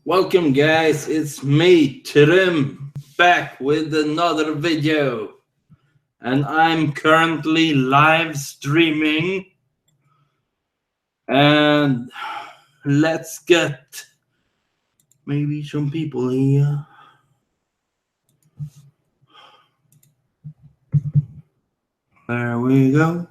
Welcome guys, it's me, Trim, back with another video. And I'm currently live streaming. And let's get maybe some people here. There we go.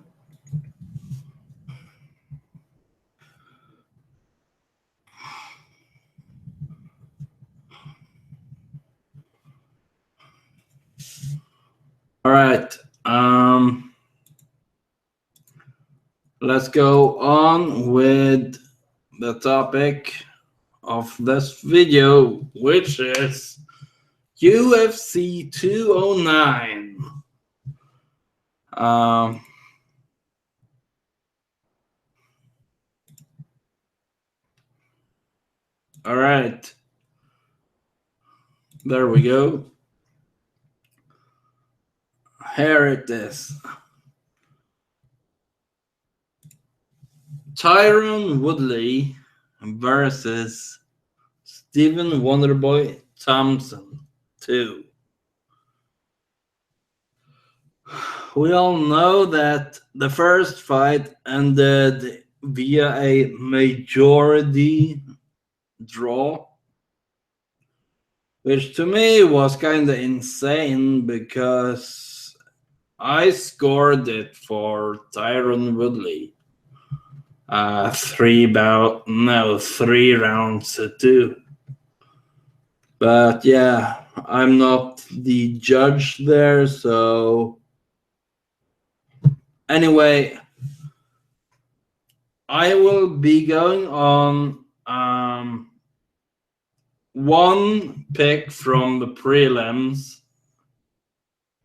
All right. Let's go on with the topic of this video, which is UFC 209. All right. There we go. Here it is. Tyron Woodley versus Stephen Wonderboy Thomson 2. We all know that the first fight ended via a majority draw, which to me was kind of insane because I scored it for Tyron Woodley. 3 rounds to 2. But yeah, I'm not the judge there, so anyway, I will be going on one pick from the prelims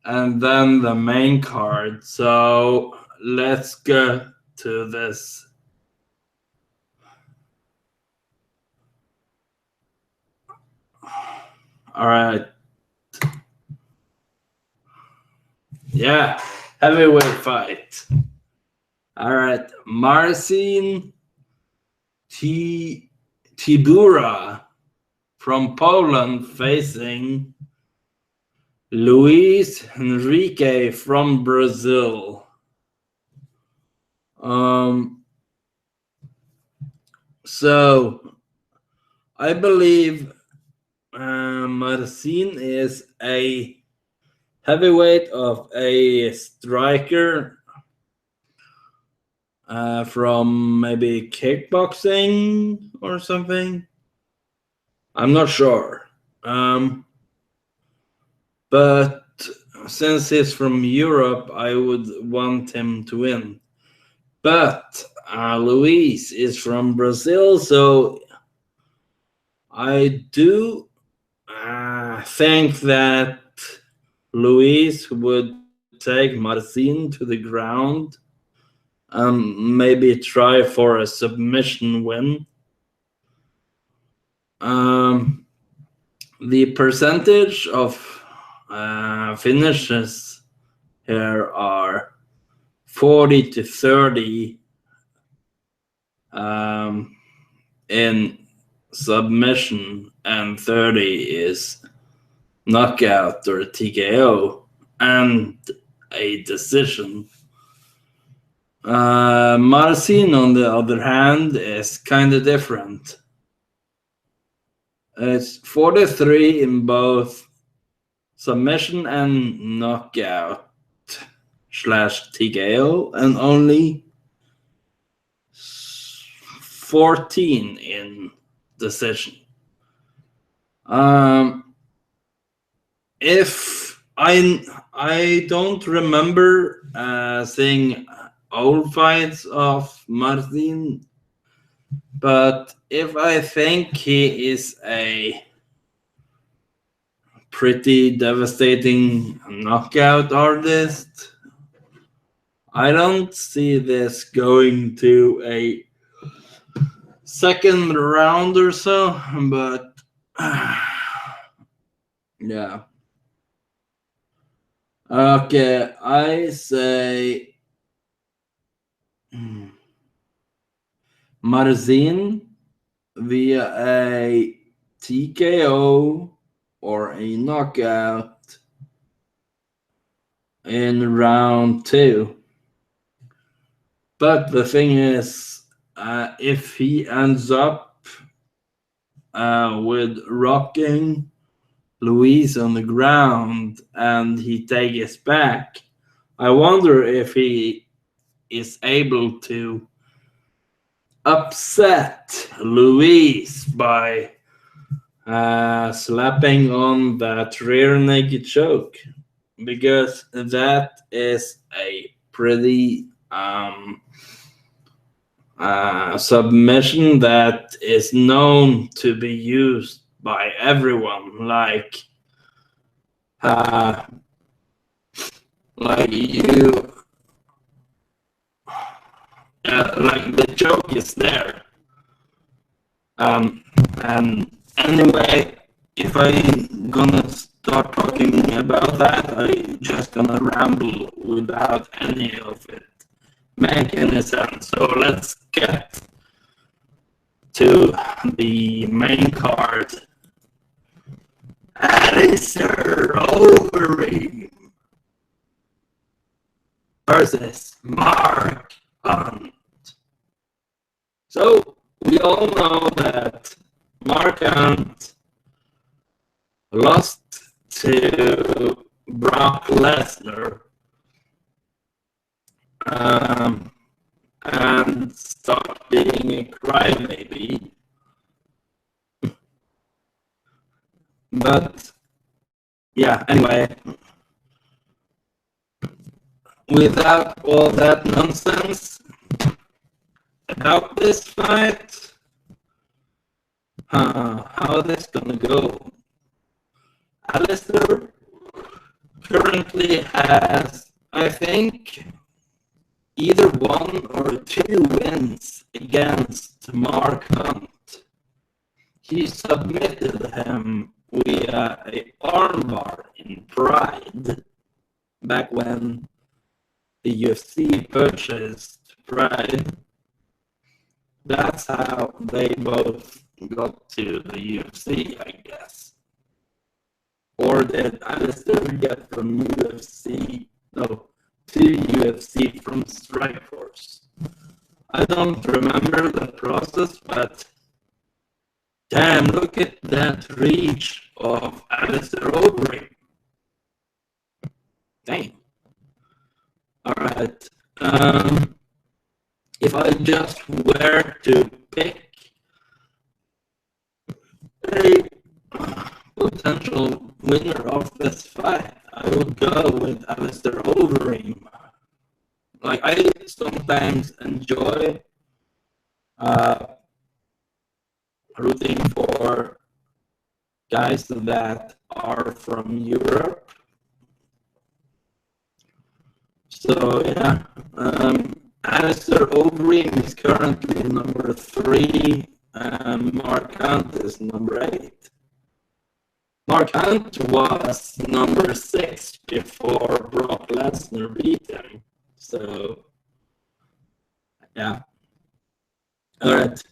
and then the main card. So let's go to this. All right. Yeah, heavyweight fight. All right, Marcin Tibura from Poland facing Luis Henrique from Brazil. So I believe Marcin is a heavyweight of a striker from maybe kickboxing or something. I'm not sure. But since he's from Europe, I would want him to win. But Luis is from Brazil, so I do think that Luis would take Marcin to the ground, maybe try for a submission win. The percentage of finishes here are 40 to 30 in submission, and 30 is knockout or TKO and a decision. Marcin, on the other hand, is kind of different. It's 43 in both submission and knockout / TKO, and only 14 in decision. If I don't remember seeing old fights of Marcin, but if I think he is a pretty devastating knockout artist, I don't see this going to a second round or so, but yeah. Okay, I say Marcin via a TKO or a knockout in round 2. But the thing is, if he ends up with rocking Luis on the ground and he takes his back, I wonder if he is able to upset Luis by slapping on that rear naked choke, because that is a pretty submission that is known to be used by everyone. Like you, like the joke is there. And anyway, if I'm gonna start talking about that, I'm just gonna ramble without any of it make any sense. So let's get to the main card. Alistair Overeem versus Mark Hunt. So we all know that Mark Hunt lost to Brock Lesnar and stopped being a crybaby. But yeah, anyway, without all that nonsense about this fight, how this gonna go? Alistair currently has, I think, either 1 or 2 wins against Mark Hunt. He submitted him via a armbar in Pride back when the UFC purchased Pride. That's how they both got to the UFC, I guess. Or did Alistair get from UFC? No, to UFC from Strikeforce. I don't remember the process, but damn, look at that reach of Alistair Overeem. Dang. Alright. If I just were to pick a potential winner of this fight, I would go with Alistair Overeem. Like, I sometimes enjoy rooting for guys that are from Europe. So yeah, Alistair Overeem is currently number 3, and Mark Hunt is number 8. Mark Hunt was number 6 before Brock Lesnar beat him. So yeah. All right.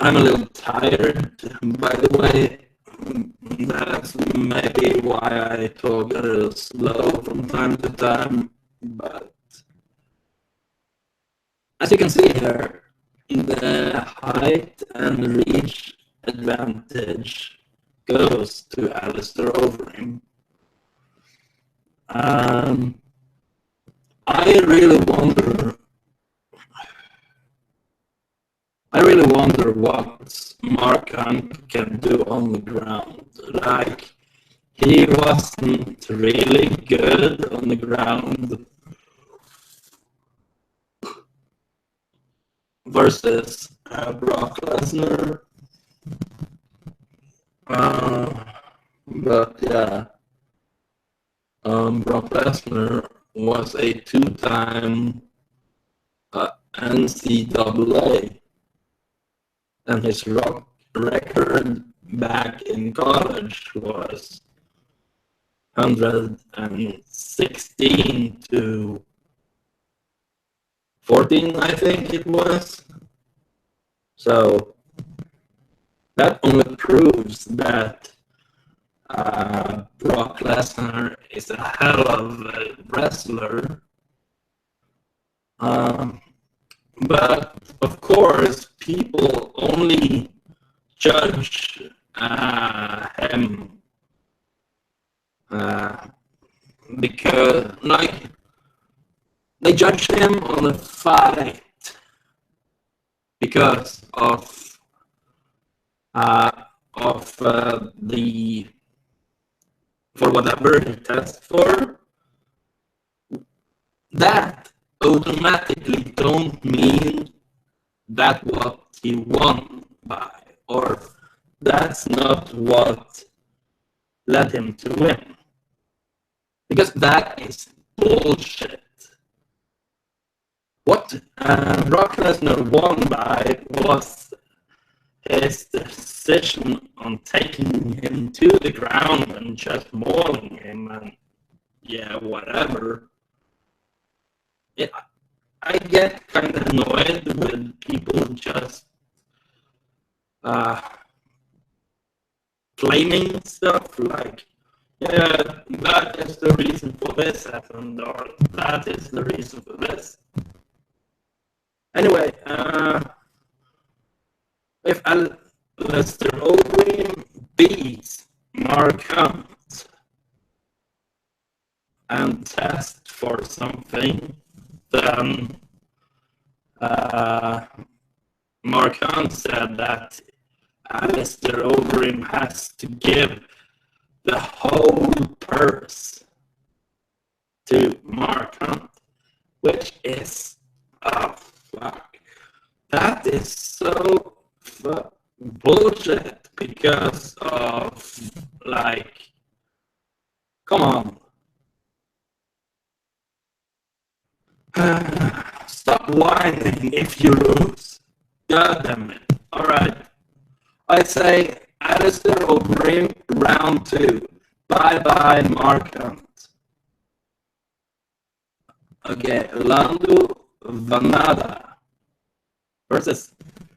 I'm a little tired, by the way. That's maybe why I talk a little slow from time to time. But as you can see here, the height and reach advantage goes to Alistair Overeem. I really wonder what Mark Hunt can do on the ground. Like, he wasn't really good on the ground versus Brock Lesnar. But yeah, Brock Lesnar was a 2-time NCAA, and his record back in college was 116-0. 14, I think it was. So that only proves that Brock Lesnar is a hell of a wrestler. But of course, people only judge him because, like, they judge him on the fight because of the, for whatever he tests for. That automatically don't mean that what he won by, or that's not what led him to win, because that is bullshit. What Brock Lesnar won by was his decision on taking him to the ground and just mauling him, and yeah, whatever. I get kind of annoyed with people just claiming stuff like, yeah, that is the reason for this happened, or that is the reason for this. Anyway, if Alistair Overeem beats Mark Hunt and tests for something, then Mark Hunt said that Alistair Overeem has to give the whole purse to Mark Hunt, which is, oh fuck, that is so bullshit, because of, like, come on. Stop whining if you lose. God damn it. Alright. I say Alistair Overeem round 2. Bye bye Mark Hunt. Okay, Lando Vanada versus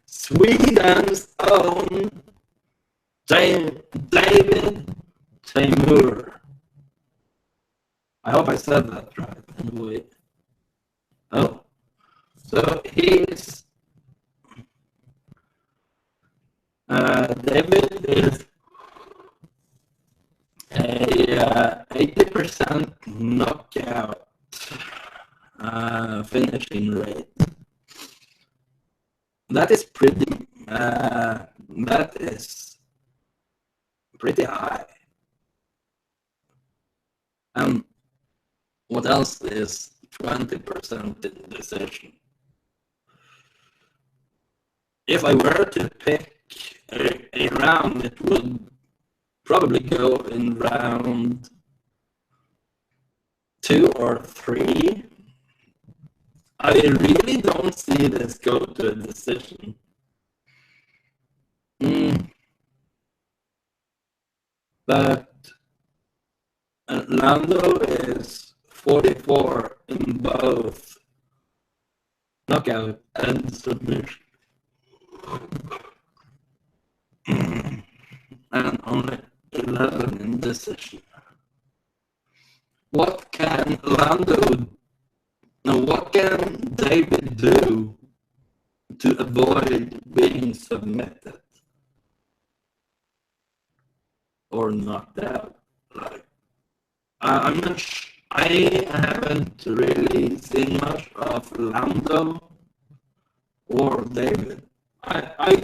Sweden's own David Taimur. I hope I said that right. Anyway. Oh, so he's David is a 80% knockout finishing rate. That is pretty high. What else is 20% in decision? If I were to pick a round, it would probably go in round 2 or 3. I really don't see this go to a decision. But Lando is 44 in both knockout and submission. And only 11 in decision. What can David do to avoid being submitted or knocked out? Like, I haven't really seen much of Lando or David. I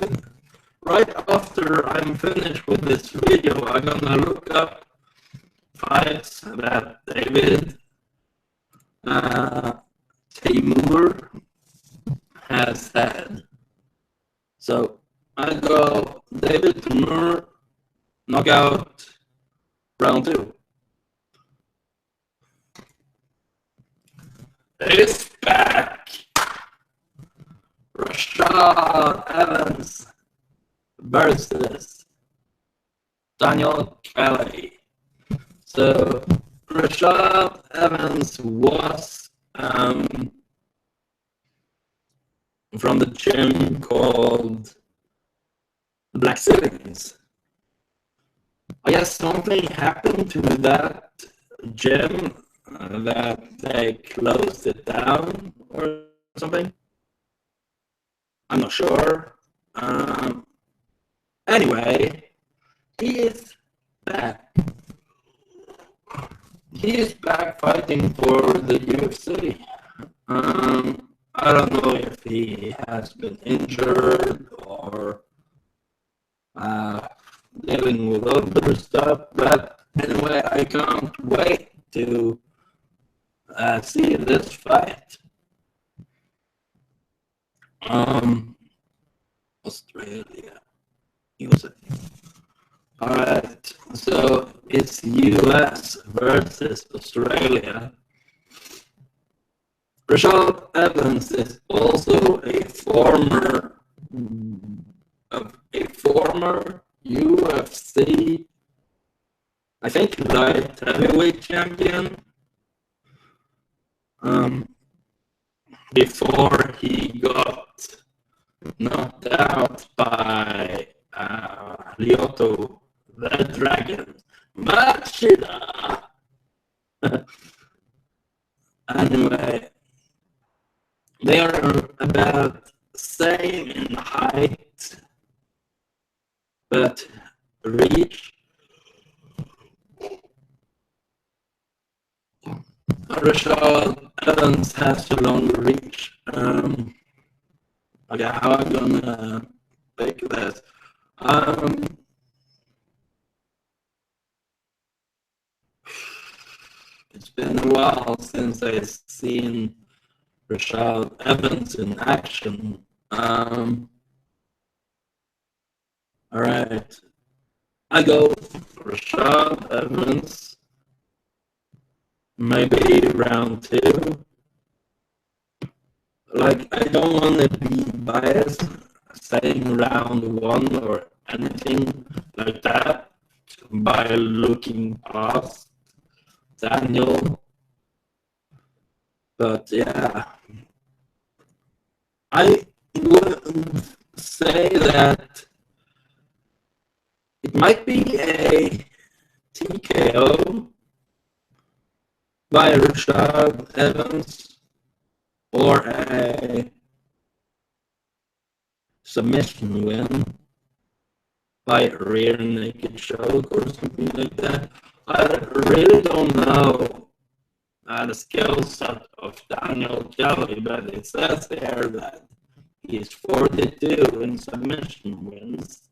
right after I'm finished with this video, I'm gonna look up fights that David Taimur has had. So I go David Taimur knockout round 2. It's back. Rashad Evans versus Daniel Kelly. So Rashad Evans was from the gym called Black Cities. I guess something happened to that gym that they closed it down or something. I'm not sure. Anyway, he is back. He is back fighting for the UFC. I don't know if he has been injured or dealing with other stuff, but anyway, I can't wait to see this fight. Australia, USA. Alright, so it's US versus Australia. Rashad Evans is also a former UFC, I think, light heavyweight champion. Before he got knocked out by Lyoto the Dragon Machida. Anyway, they are about same in height, but reach. Rashad Evans has a long reach. Okay, how am I gonna make this? It's been a while since I've seen Rashad Evans in action. Alright. I go Rashad Evans. Maybe round 2. Like, I don't want to be biased saying round 1 or anything like that by looking past Daniel. But yeah, I would say that it might be a TKO by Rashad Evans or a submission win by a rear naked choke or something like that. I really don't know the skill set of Daniel Kelly, but it says there that he's 42 in submission wins.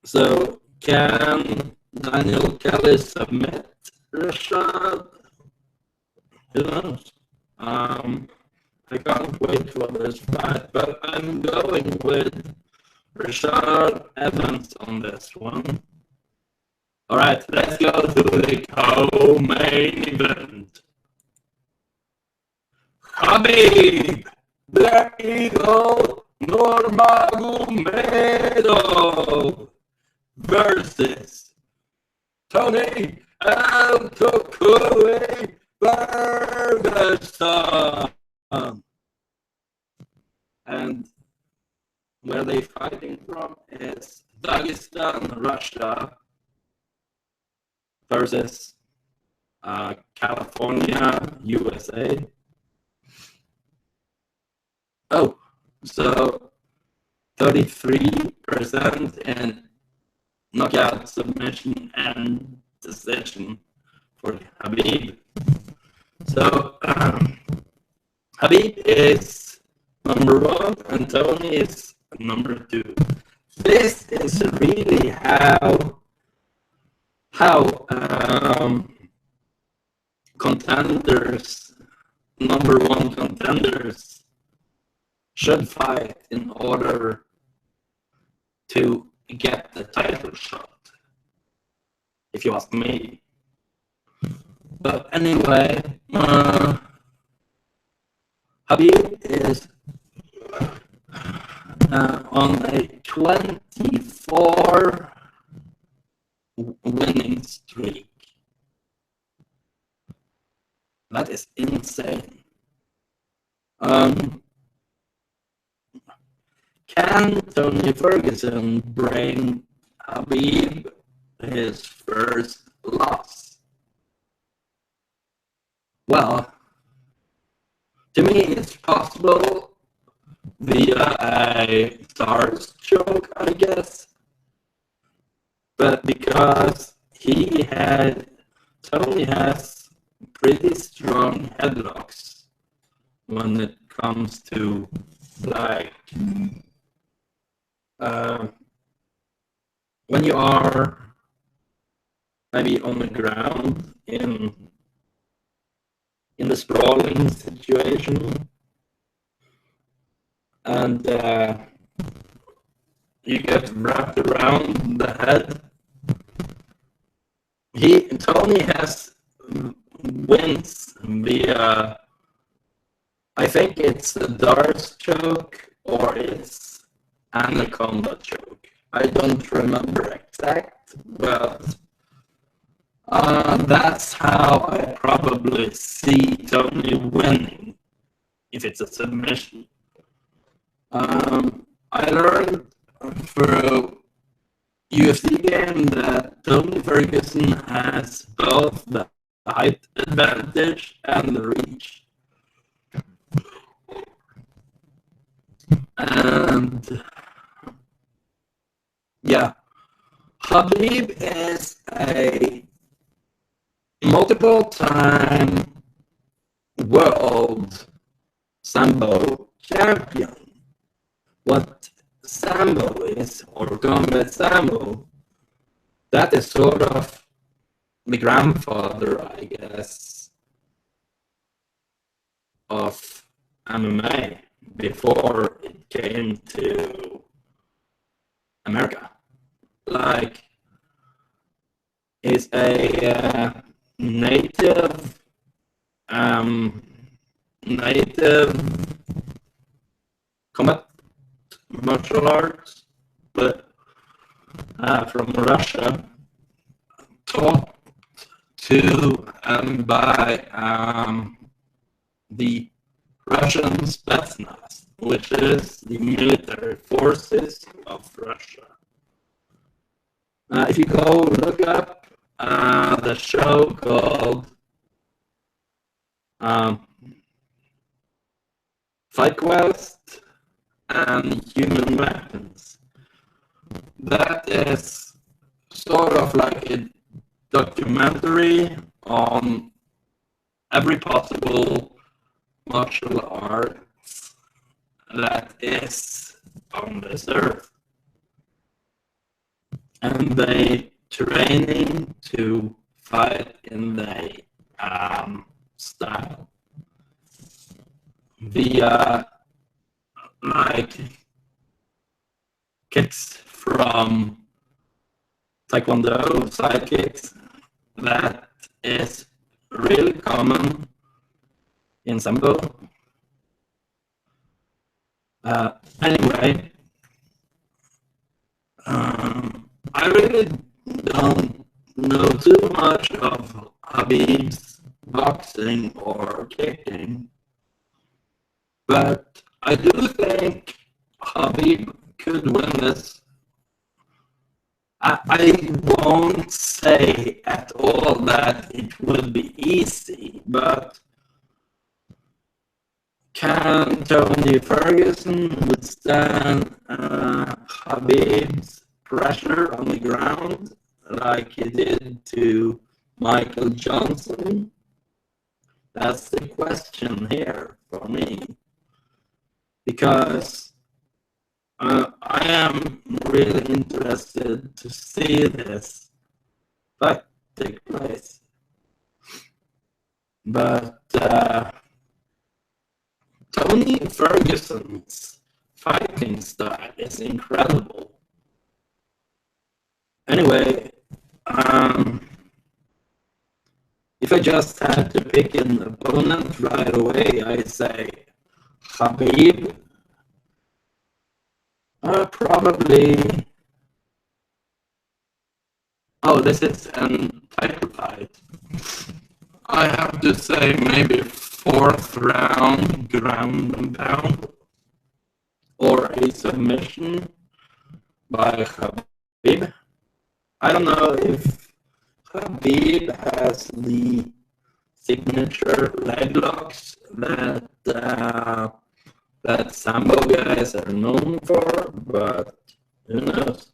So can Daniel Kelly submit Rashad? Who knows? I can't wait for this fight, but I'm going with Rashad Evans on this one. Alright, let's go to the co-main event. Khabib, the Eagle Nurmagomedov versus Tony Altukui Ferguson. And where they fighting from is Dagestan, Russia versus California, USA. Oh, so 33% in knockout, submission, and decision for Khabib. So Khabib is number 1 and Tony is number 2. This is really how contenders, number 1 contenders, should fight in order to get the title shot, if you ask me. But anyway, Khabib is on a 24 winning streak. That is insane. Can Tony Ferguson bring Habib his first loss? Well, to me it's possible via a SARS choke, I guess. But because Tony has pretty strong headlocks when it comes to like when you are maybe on the ground in the sprawling situation, and you get wrapped around the head. Tony has wins via, I think it's a Darce choke or it's Anaconda choke. I don't remember exact, but that's how I probably see Tony winning if it's a submission. I learned through UFC game that Tony Ferguson has both the height advantage and the reach. And yeah, Habib is a multiple time world Sambo champion. What Sambo is, or combat Sambo, that is sort of the grandfather, I guess, of MMA before it came to America. Like, is a native combat martial arts, but from Russia, taught to and by the Russian Spetsnaz, which is the military forces of Russia. If you go look up the show called Fight Quest and Human Weapons, that is sort of like a documentary on every possible martial arts that is on this earth, and they training to fight in the style via like kicks from Taekwondo, side kicks, that is really common in Sambo. Anyway, I really don't know too much of Habib's boxing or kicking, but I do think Habib could win this. I won't say at all that it would be easy, but can Tony Ferguson withstand Habib's pressure on the ground like he did to Michael Johnson? That's the question here for me, because I am really interested to see this fight take place. But Tony Ferguson's fighting style is incredible. Anyway, if I just had to pick an opponent right away, I'd say Habib. Probably. Oh, this is an title fight. I have to say maybe fourth round ground and pound or a submission by Khabib. I don't know if Khabib has the signature leg locks that Sambo guys are known for, but who knows?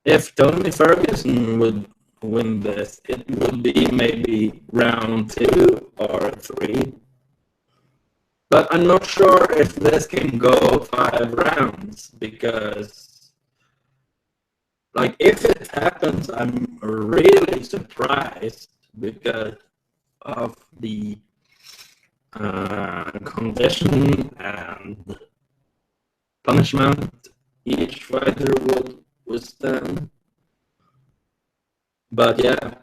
If Tony Ferguson would win this, it would be maybe round 2 or 3. But I'm not sure if this can go 5 rounds, because, like, if it happens, I'm really surprised because of the condition and punishment each fighter would withstand. But yeah,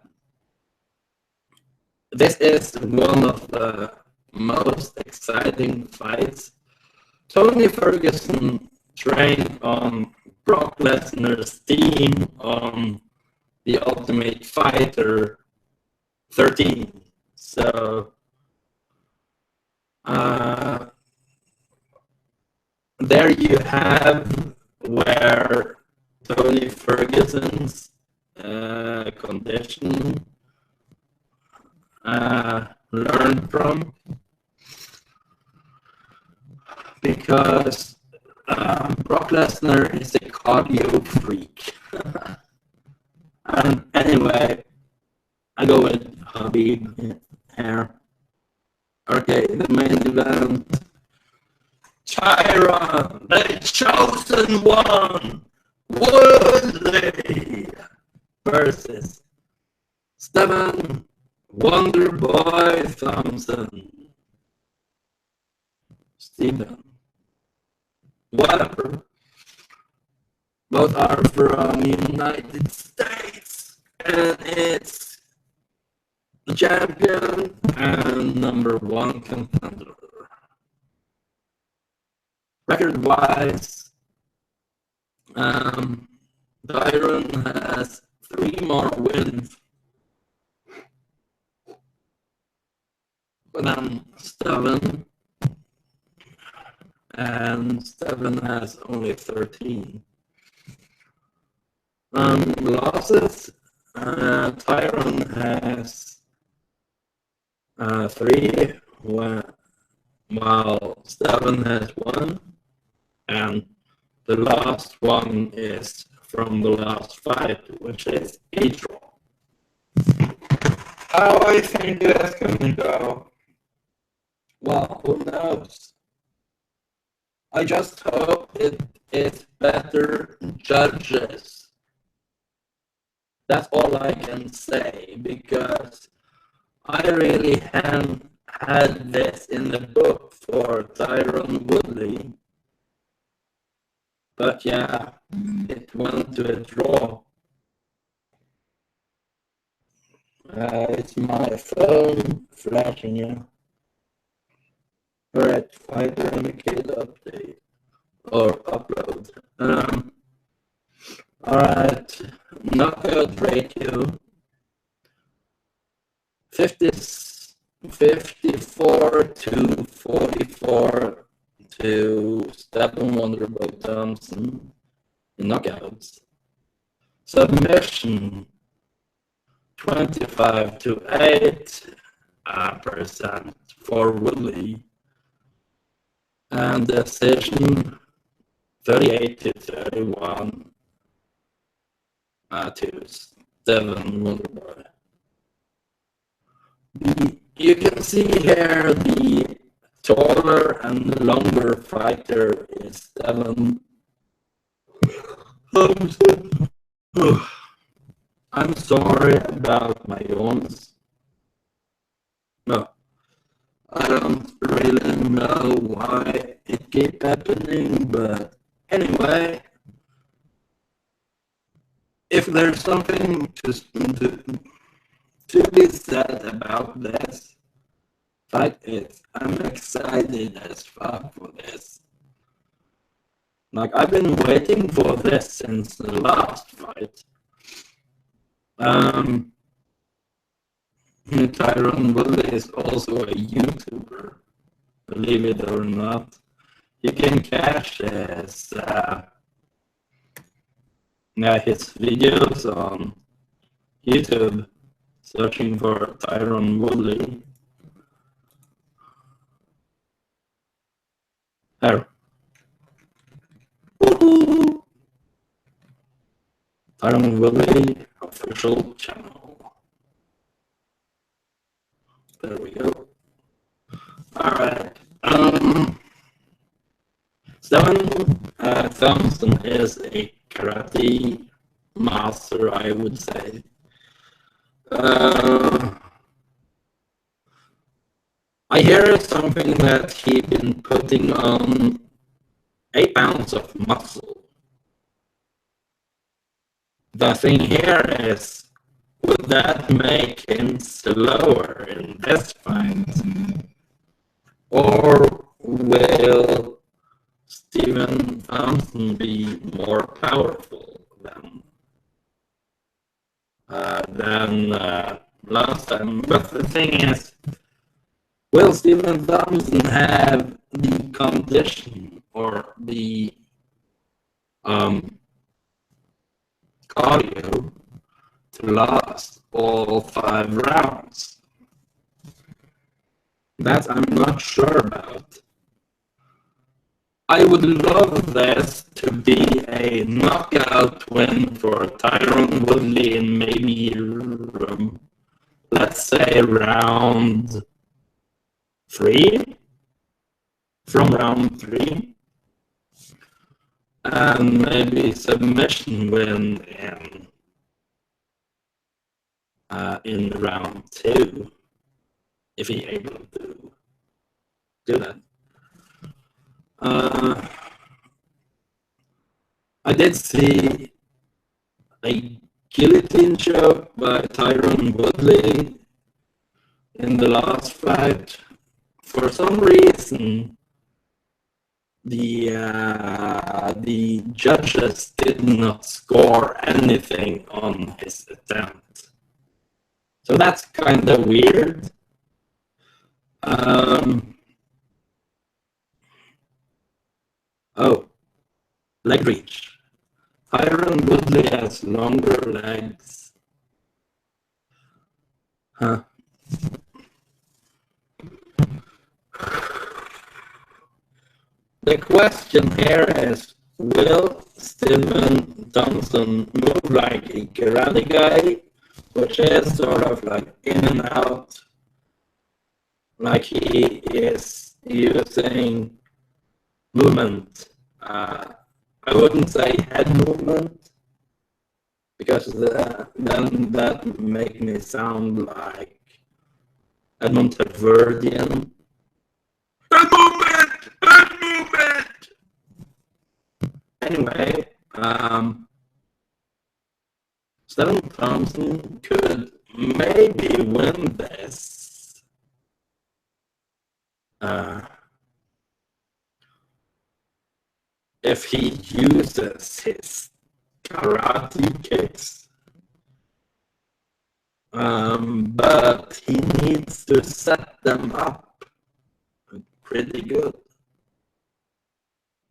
this is one of the most exciting fights. Tony Ferguson trained on Brock Lesnar's team on The Ultimate Fighter 13. So there you have where Tony Ferguson's condition learned from, because Brock Lesnar is a cardio freak. Anyway, I go with Khabib here. Okay, the main event. Tyron, the chosen one, Woodley versus Stephen Wonderboy Thomson. Stephen, whatever. Both are from United States, and it's the champion and #1 contender. Record-wise, Tyron has 3 more wins than Steven, and Steven has only 13. Losses, Tyron has 3, while Steven has 1, and the last one is from the last fight, which is a draw. How I think that's gonna go? Well, who knows? I just hope it is better judges. That's all I can say, because I really hadn't had this in the book for Tyron Woodley. But yeah, it went to a draw. It's my phone flashing, yeah. Alright, fighter indicate update or upload. Alright, knockout ratio 54 to 44 to Stephen Wonderboy Thomson in knockouts. Submission 25 to 8% for Woodley, and decision 38 to 31 to Stephen Wonderboy. You can see here the taller and longer fighter is Stephen Thomson. I'm sorry about my yawns. No, I don't really know why it keeps happening, but anyway, if there's something to be said about this fight, is I'm excited as fuck for this. Like, I've been waiting for this since the last fight. Tyron Woodley is also a YouTuber, believe it or not. You can catch his videos on YouTube, searching for Tyron Woodley. There. Tyron Woodley official channel. There we go. Alright. Thomson is a karate master, I would say. I hear something that he's been putting on 8 pounds of muscle. The thing here is, would that make him slower in this fight? Or will Stephen Thomson be more powerful than last time? But the thing is, will Stephen Thomson have the condition or the cardio to last all 5 rounds? That I'm not sure about. I would love this to be a knockout win for Tyron Woodley in maybe, let's say, round 3? From round 3? And maybe submission win in round 2, if he's able to do that. I did see a guillotine choke by Tyron Woodley in the last fight. For some reason, the judges did not score anything on his attempt. So that's kind of weird. Oh, leg reach. Tyron Woodley has longer legs. Huh. The question here is, will Stephen Thomson move like a karate guy, which is sort of like in and out, like he is using movement? I wouldn't say head movement, because then that make me sound like Edmund Verdian. Head movement! Head movement! Anyway, Stephen Thomson could maybe win this. If he uses his karate kicks. But he needs to set them up pretty good,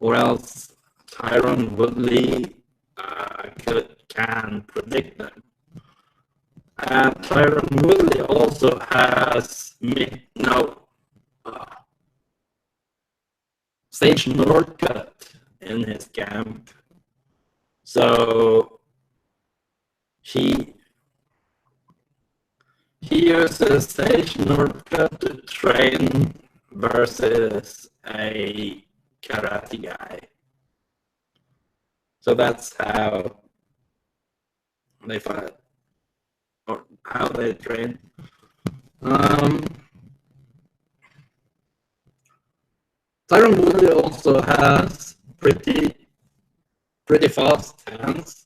or else Tyron Woodley can predict them. And Tyron Woodley also has Sage Northcutt in his camp, so he uses Sage Northcutt to train versus a karate guy. So that's how they fight, or how they train. Tyron Woodley also has pretty fast hands.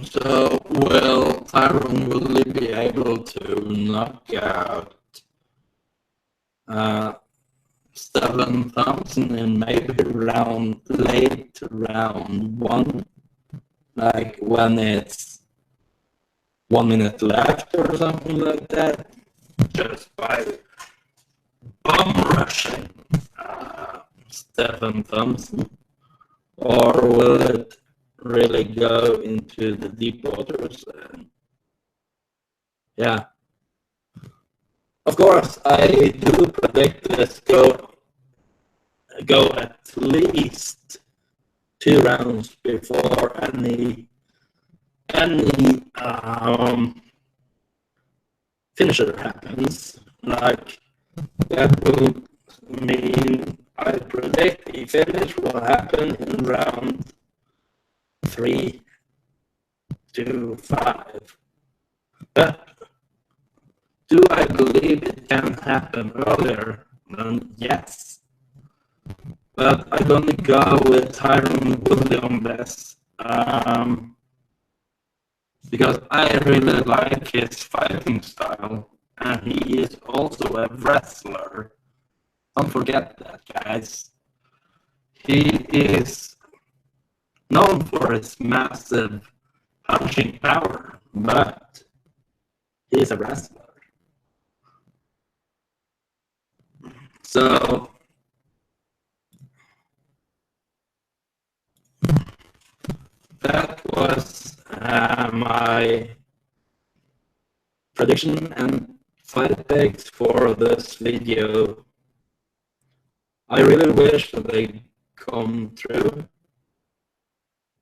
So will Tyron Woodley be able to knock out Stephen Thomson in maybe late round 1, like when it's 1 minute left or something like that, just by bum rushing Stephen Thomson? Or will it really go into the deep waters? And yeah, of course, I do predict this go at least 2 rounds before any finisher happens. Like, that will mean I predict the finish will happen in round 3 to 5. But do I believe it can happen earlier? Yes. But I'm gonna go with Tyron Woodley on this. Because I really like his fighting style, and he is also a wrestler. Don't forget that, guys. He is known for his massive punching power, but he is a wrestler. So that was my prediction and fight picks for this video. I really wish that they come true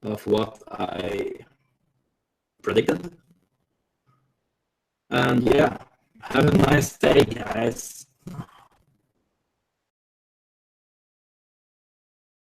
of what I predicted. And yeah, have a nice day, guys.